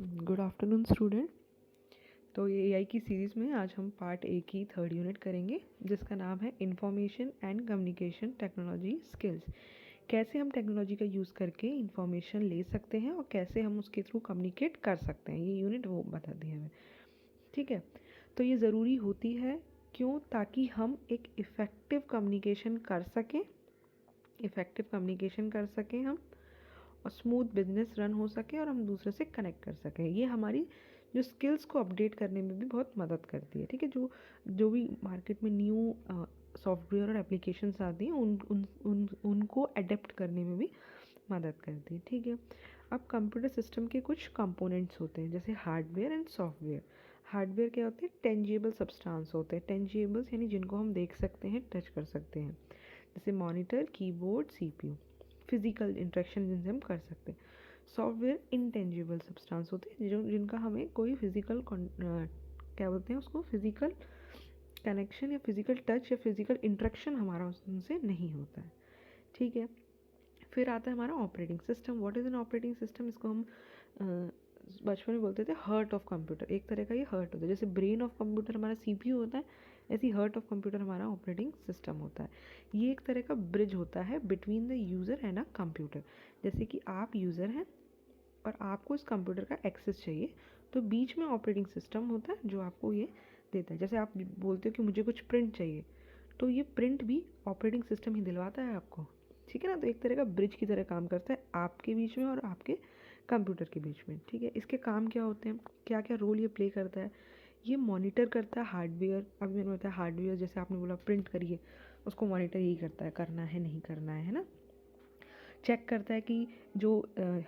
Good afternoon student. तो ये AI की सीरीज़ में आज हम पार्ट ए की थर्ड यूनिट करेंगे जिसका नाम है information and communication technology skills. कैसे हम टेक्नोलॉजी का यूज़ करके इंफॉर्मेशन ले सकते हैं और कैसे हम उसके थ्रू कम्युनिकेट कर सकते हैं, ये यूनिट वो बता दी हमें। ठीक है, तो ये ज़रूरी होती है क्यों? ताकि हम एक इफ़ेक्टिव कम्युनिकेशन कर सकें हम, और स्मूथ बिजनेस रन हो सके और हम दूसरे से कनेक्ट कर सकें। ये हमारी जो स्किल्स को अपडेट करने में भी बहुत मदद करती है। ठीक है, जो भी मार्केट में न्यू सॉफ्टवेयर और एप्लीकेशंस आती हैं उनको अडेप्ट करने में भी मदद करती है। ठीक है, अब कंप्यूटर सिस्टम के कुछ कंपोनेंट्स होते हैं जैसे हार्डवेयर एंड सॉफ्टवेयर। हार्डवेयर क्या होते हैं? टेंजिबल सब्सटेंस होते हैं। टेंजिबल्स यानी जिनको हम देख सकते हैं, टच कर सकते हैं, जैसे monitor, keyboard, CPU. Physical interaction जिनसे हम कर सकते हैं। सॉफ्टवेयर इनटेंजिबल सब्सटेंस होते हैं जिनका हमें कोई फिजिकल क्या बोलते हैं उसको, फिजिकल कनेक्शन या फिजिकल टच या फिजिकल इंटरेक्शन हमारा उनसे नहीं होता है। ठीक है, फिर आता है हमारा operating system. What is an operating system? इसको हम बचपन में बोलते थे हार्ट ऑफ कंप्यूटर। एक तरह का ये हार्ट होता है, जैसे ब्रेन ऑफ कंप्यूटर हमारा सीपीयू होता है, ऐसी हार्ट ऑफ कंप्यूटर हमारा ऑपरेटिंग सिस्टम होता है। ये एक तरह का ब्रिज होता है between the user and a computer. जैसे कि आप यूज़र हैं और आपको इस कंप्यूटर का एक्सेस चाहिए, तो बीच में ऑपरेटिंग सिस्टम होता है जो आपको ये देता है। जैसे आप बोलते हो कि मुझे कुछ प्रिंट चाहिए, तो ये प्रिंट भी ऑपरेटिंग सिस्टम ही दिलवाता है आपको। ठीक है ना, तो एक तरह का ब्रिज की तरह काम करता है आपके बीच में और आपके कंप्यूटर के बीच में। ठीक है, इसके काम क्या होते हैं, क्या क्या रोल ये प्ले करता है? ये मॉनिटर करता है हार्डवेयर। अभी मैंने बताया हार्डवेयर, जैसे आपने बोला प्रिंट करिए, उसको मॉनिटर यही करता है, करना है नहीं करना है ना। चेक करता है कि जो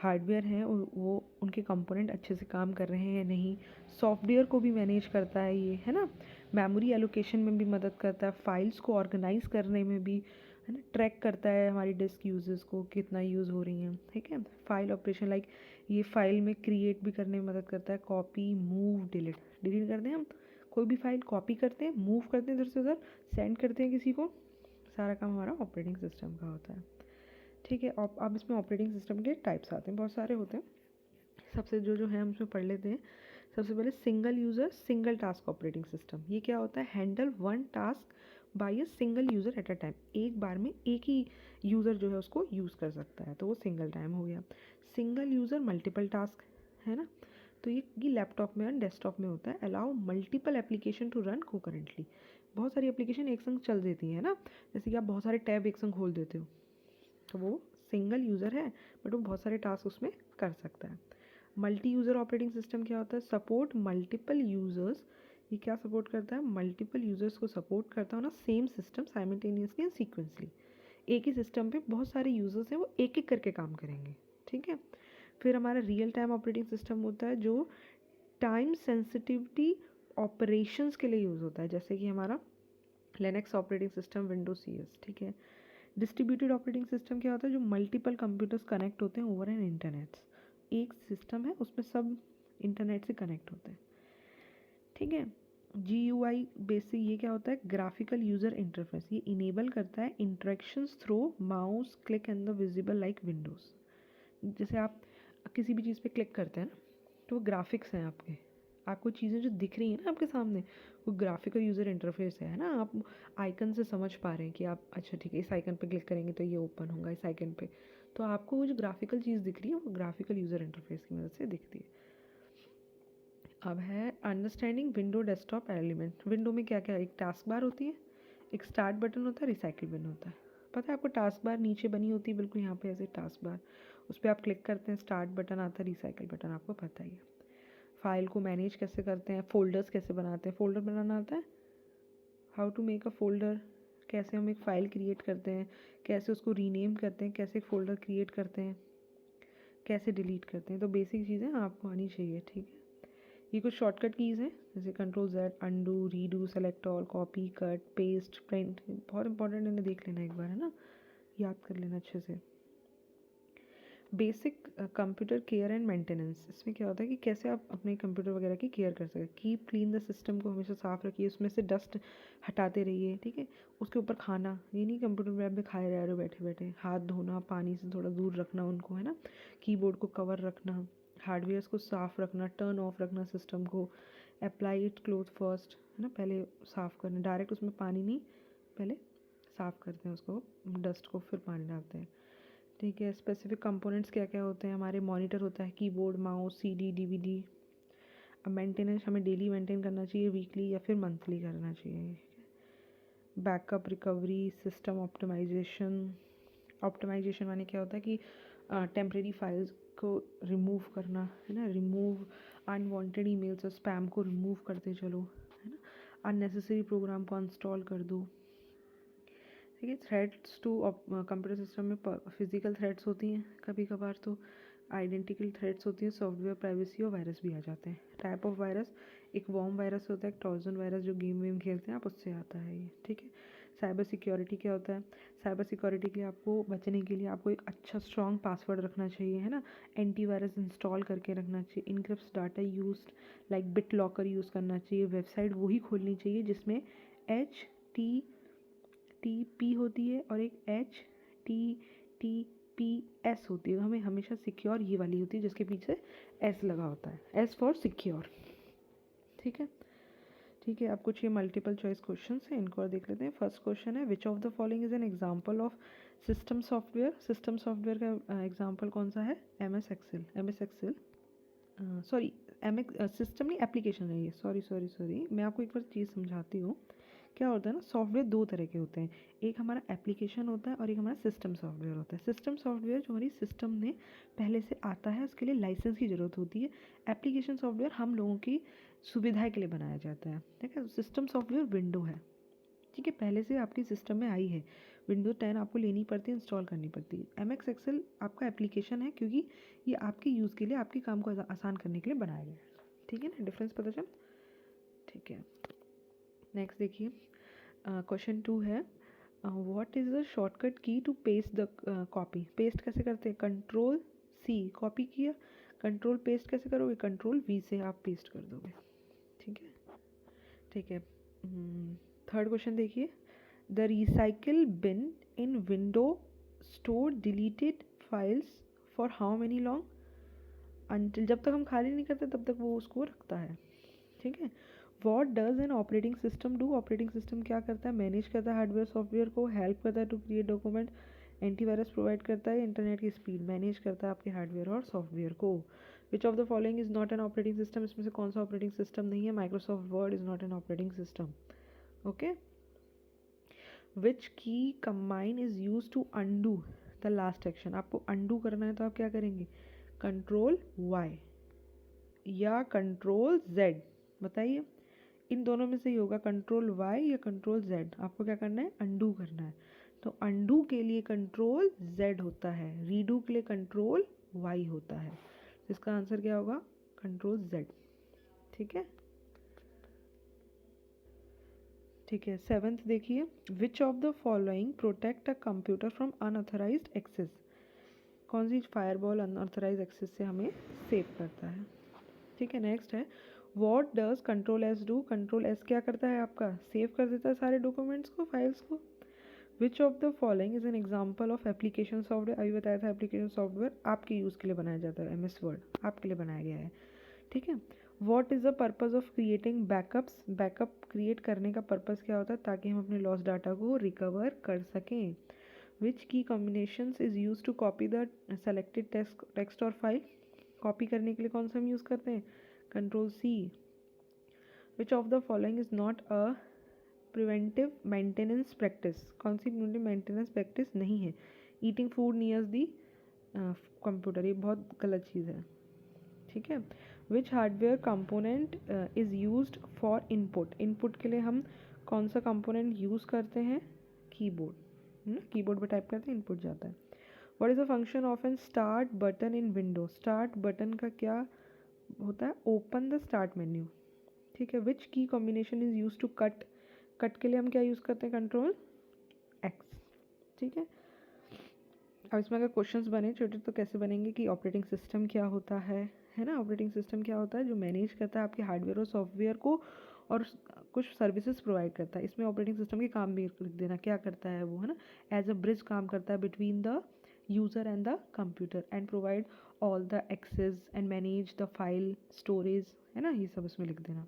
हार्डवेयर है वो उनके कंपोनेंट अच्छे से काम कर रहे हैं या नहीं। सॉफ्टवेयर को भी मैनेज करता है ये, है ना। मेमोरी एलोकेशन में भी मदद करता है, फाइल्स को ऑर्गेनाइज करने में भी, है ना। ट्रैक करता है हमारी डिस्क यूजेस को कितना यूज़ हो रही हैं। ठीक है, फाइल ऑपरेशन लाइक ये फाइल में क्रिएट भी करने में मदद करता है। कॉपी, मूव, डिलीट करते हैं हम कोई भी फाइल, कॉपी करते हैं, मूव करते हैं इधर से उधर, सेंड करते हैं किसी को, सारा काम हमारा ऑपरेटिंग सिस्टम का होता है। ठीक है, अब इसमें ऑपरेटिंग सिस्टम के टाइप्स आते हैं, बहुत सारे होते हैं। सबसे जो है हम उसमें पढ़ लेते हैं। सबसे पहले single user single task operating system. ये क्या होता है? Handle one task by a single user at a time. एक बार में एक ही यूज़र जो है उसको यूज़ कर सकता है, तो वो सिंगल टाइम हो गया। सिंगल यूज़र मल्टीपल टास्क, है ना। तो ये लैपटॉप में और डेस्कटॉप में होता है। Allow multiple application to run concurrently. बहुत सारी एप्लीकेशन एक संग चल देती हैं ना, जैसे कि आप बहुत सारे टैब एक संग खोल देते हो, तो वो सिंगल यूज़र है बट वो बहुत सारे टास्क उसमें कर सकता है। मल्टी यूज़र ऑपरेटिंग सिस्टम क्या होता है? Support multiple users. ये क्या सपोर्ट करता है? मल्टीपल यूज़र्स को सपोर्ट करता है ना, same system simultaneously and sequentially. एक ही सिस्टम पे बहुत सारे यूज़र्स हैं, वो एक एक करके काम करेंगे। ठीक है, फिर हमारा रियल टाइम ऑपरेटिंग सिस्टम होता है जो टाइम सेंसिटिविटी ऑपरेशंस के लिए यूज़ होता है, जैसे कि हमारा Linux operating system, Windows CS। ठीक है, डिस्ट्रीब्यूटेड ऑपरेटिंग सिस्टम क्या होता है? जो मल्टीपल कंप्यूटर्स कनेक्ट होते हैं ओवर एन इंटरनेट। एक सिस्टम है उसमें सब इंटरनेट से कनेक्ट होते हैं। ठीक है, GUI बेसिक ये क्या होता है? Graphical user interface. ये इनेबल करता है interactions through mouse click and the visible like Windows. जैसे आप किसी भी चीज़ पे क्लिक करते हैं ना, तो वो ग्राफिक्स हैं आपके, आपको चीज़ें जो दिख रही हैं ना आपके सामने, वो ग्राफिकल यूज़र इंटरफेस है ना। आप आइकन से समझ पा रहे हैं कि आप अच्छा ठीक है इस आइकन पे क्लिक करेंगे तो ये ओपन होगा इस आइकन पे, तो आपको वो जो ग्राफिकल चीज़ दिख रही है वो ग्राफिकल यूज़र इंटरफेस की मदद से दिखती है। अब है understanding window desktop element. Window में क्या क्या? एक टास्क बार होती है, एक स्टार्ट बटन होता है, रिसाइकिल बिन होता है। पता है आपको? टास्क बार नीचे बनी होती है बिल्कुल यहाँ पे ऐसे टास्क बार, उस पर आप क्लिक करते हैं, स्टार्ट बटन आता है, रिसाइकिल बटन, आपको पता ही है। फाइल को मैनेज कैसे करते हैं, फोल्डर्स कैसे बनाते हैं, फोल्डर बनाना आता है, how to make a folder, कैसे हम एक फ़ाइल क्रिएट करते हैं, कैसे उसको रीनेम करते हैं, कैसे एक फ़ोल्डर क्रिएट करते हैं, कैसे डिलीट करते हैं। तो बेसिक चीज़ें आपको आनी चाहिए। ठीक है, ये कुछ शॉर्टकट कीज़ हैं जैसे Ctrl+Z, undo, redo, select all, copy, cut, paste, print. बहुत इंपॉर्टेंट, इन्हें देख लेना एक बार, है ना, याद कर लेना अच्छे से। Basic computer care and maintenance. इसमें क्या होता है कि कैसे आप अपने कंप्यूटर वगैरह की केयर कर सकते। कीप क्लीन द सिस्टम, को हमेशा साफ़ रखिए, उसमें से डस्ट हटाते रहिए। ठीक है, उसके ऊपर खाना, ये नहीं कंप्यूटर लैब में खाए रह रहे हो बैठे बैठे, हाथ धोना, पानी से थोड़ा दूर रखना उनको, है ना। कीबोर्ड को कवर रखना, हार्डवेयर्स को साफ़ रखना, टर्न ऑफ रखना सिस्टम को, अप्लाई इट क्लोथ फर्स्ट, है ना, पहले साफ़ करना, डायरेक्ट उसमें पानी नहीं, पहले साफ़ करते हैं उसको, डस्ट को, फिर पानी डालते हैं। ठीक है, स्पेसिफिक कंपोनेंट्स क्या क्या होते हैं हमारे, मॉनिटर होता है, कीबोर्ड, माउस, सीडी, डीवीडी। अब मेंटेनेंस हमें डेली मेंटेन करना चाहिए, वीकली या फिर मंथली करना चाहिए। Backup, recovery, system optimisation. Optimisation माने क्या होता है कि टेम्प्रेरी फाइल्स को रिमूव करना, है ना, रिमूव अनवांटेड ईमेल्स और स्पैम को रिमूव करते चलो, है ना, अननेसेसरी प्रोग्राम को अनस्टॉल कर दो। ठीक है, थ्रेट्स टू कंप्यूटर सिस्टम में फिजिकल थ्रेट्स होती हैं, कभी कभार तो आइडेंटिकल थ्रेट्स होती हैं, सॉफ्टवेयर प्राइवेसी और वायरस भी आ जाते हैं। टाइप ऑफ वायरस, एक वॉर्म वायरस होता है, एक ट्रोजन वायरस जो गेम वेम खेलते हैं आप, उससे आता है ये। ठीक है, साइबर सिक्योरिटी क्या होता है, साइबर सिक्योरिटी के लिए आपको बचने के लिए आपको एक अच्छा स्ट्रॉन्ग पासवर्ड रखना चाहिए, है ना, एंटीवायरस इंस्टॉल करके रखना चाहिए, encrypt data used like bit locker use करना चाहिए, वेबसाइट वही खोलनी चाहिए जिसमें HTTP होती है और एक HTTPS होती है, तो हमें हमेशा सिक्योर ये वाली होती है जिसके पीछे S लगा होता है, S फॉर सिक्योर। ठीक है, ठीक है, आप कुछ ये मल्टीपल चॉइस क्वेश्चन है, इनको और देख लेते हैं। फर्स्ट क्वेश्चन है, which of the following is an example of system software. System software का एग्जांपल कौन सा है, MS Excel, MS Excel, sorry, system नहीं, एप्लीकेशन है ये, सॉरी, मैं आपको एक बार चीज़ समझाती हूँ। क्या होता है ना, सॉफ्टवेयर दो तरह के होते हैं, एक हमारा एप्लीकेशन होता है और एक हमारा सिस्टम सॉफ्टवेयर होता है। सिस्टम सॉफ्टवेयर जो हमारी सिस्टम में पहले से आता है, उसके लिए लाइसेंस की ज़रूरत होती है। एप्लीकेशन सॉफ्टवेयर हम लोगों की सुविधा के लिए बनाया जाता है। ठीक है, सिस्टम सॉफ्टवेयर विंडो है, ठीक है, पहले से आपकी सिस्टम में आई है, विंडोज 10 आपको लेनी पड़ती है, इंस्टॉल करनी पड़ती है। MS एक्सेल आपका एप्लीकेशन है, क्योंकि ये आपके यूज़ के लिए, आपके काम को आसान करने के लिए बनाया गया है। ठीक है ना, डिफरेंस पता चल। ठीक है, नेक्स्ट देखिए, क्वेश्चन 2 है, what is the shortcut key to paste the copy. Paste कैसे करते हैं, Ctrl+C, कॉपी किया, कंट्रोल पेस्ट कैसे करोगे, Ctrl+V से आप पेस्ट कर दोगे। ठीक है, ठीक है। थर्ड क्वेश्चन देखिए, the recycle bin in window store deleted files for how many long, until, जब तक हम खाली नहीं करते तब तक वो उसको रखता है। ठीक है, what does N operating system do, operating system क्या करता है, मैनेज करता है हार्डवेयर सॉफ्टवेयर को, हेल्प करता है to create document, antivirus provide करता है, इंटरनेट की स्पीड, मैनेज करता है आपके हार्डवेयर और सॉफ्टवेयर को। Which of the following is not an operating system, इसमें से कौन सा ऑपरेटिंग सिस्टम नहीं है, Microsoft Word is not an operating system. Okay, which key combine is use to undo the last action, आपको undo करना है तो आप क्या करेंगे, Ctrl+Y या Ctrl+Z, बताइए इन दोनों में से ही होगा, Ctrl+Y या Ctrl+Z, आपको क्या करना है, अंडू करना है। तो अंडू के लिए Ctrl+Z होता है, रीडू के लिए Ctrl+Y होता है, इसका आंसर क्या होगा, Ctrl+Z। ठीक है, ठीक है। सेवेंथ देखिए, which of the following protect a computer from unauthorised access, कौन सी फायरवॉल अनऑथराइज एक्सेस से हमें सेव करता है। ठीक है, नेक्स्ट है, what does Ctrl+S do, Ctrl+S क्या करता है आपका, सेव कर देता है सारे डॉक्यूमेंट्स को, फाइल्स को। Which of the following is an example of application software, अभी बताया था एप्लीकेशन सॉफ्टवेयर आपके यूज़ के लिए बनाया जाता है, MS वर्ड आपके लिए बनाया गया है। ठीक है, what is the purpose of creating backups, backup create करने का पर्पज़ क्या होता है, ताकि हम अपने लॉस डाटा को रिकवर कर सकें। Which key combinations is use to copy the selected text और फाइल, कॉपी करने के लिए कौन सा हम यूज़ करते हैं, Ctrl+C। Which of the following is not a preventive maintenance practice, कौन सी प्रिवेंटिव मेंटेनेंस प्रैक्टिस नहीं है, eating food near the computer, ये बहुत गलत चीज़ है। ठीक है, which hardware component is used for input, input के लिए हम कौन सा कंपोनेंट यूज़ करते हैं, कीबोर्ड, है ना, कीबोर्ड पे टाइप करते हैं, इनपुट जाता है। What is the function of an start button in window, start button का क्या होता है, ओपन द स्टार्ट मेन्यू। ठीक है, which key combination is use to cut, cut के लिए हम क्या यूज़ करते हैं, Ctrl+X। ठीक है, अब इसमें अगर क्वेश्चंस बने छोटे तो कैसे बनेंगे कि ऑपरेटिंग सिस्टम क्या होता है ना, ऑपरेटिंग सिस्टम क्या होता है, जो मैनेज करता है आपके हार्डवेयर और सॉफ्टवेयर को और कुछ सर्विसेज प्रोवाइड करता है। इसमें ऑपरेटिंग सिस्टम के काम भी लिख देना, क्या करता है वो, है ना, एज अ ब्रिज काम करता है between the user and the computer and provide all the access and manage the file storage, है ना, ये सब उसमें लिख देना।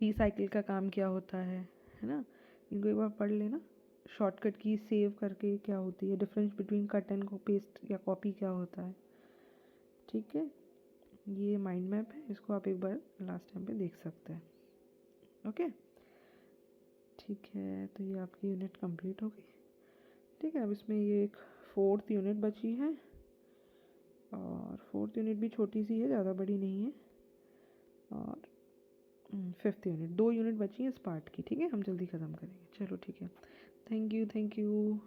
रिसाइकिल का काम क्या होता है ना, इनको एक बार पढ़ लेना। शॉर्टकट की सेव करके क्या होती है, difference between cut and paste या कॉपी क्या होता है, ठीक है। ये माइंड मैप है, इसको आप एक बार लास्ट टाइम पे देख सकते हैं। ओके, ठीक है, तो ये आपकी यूनिट कंप्लीट हो गई। ठीक है, अब इसमें ये एक 4th यूनिट बची है, और 4th यूनिट भी छोटी सी है, ज़्यादा बड़ी नहीं है। और 5th यूनिट, 2 यूनिट बची हैं इस पार्ट की, ठीक है, हम जल्दी ख़त्म करेंगे। चलो ठीक है, थैंक यू।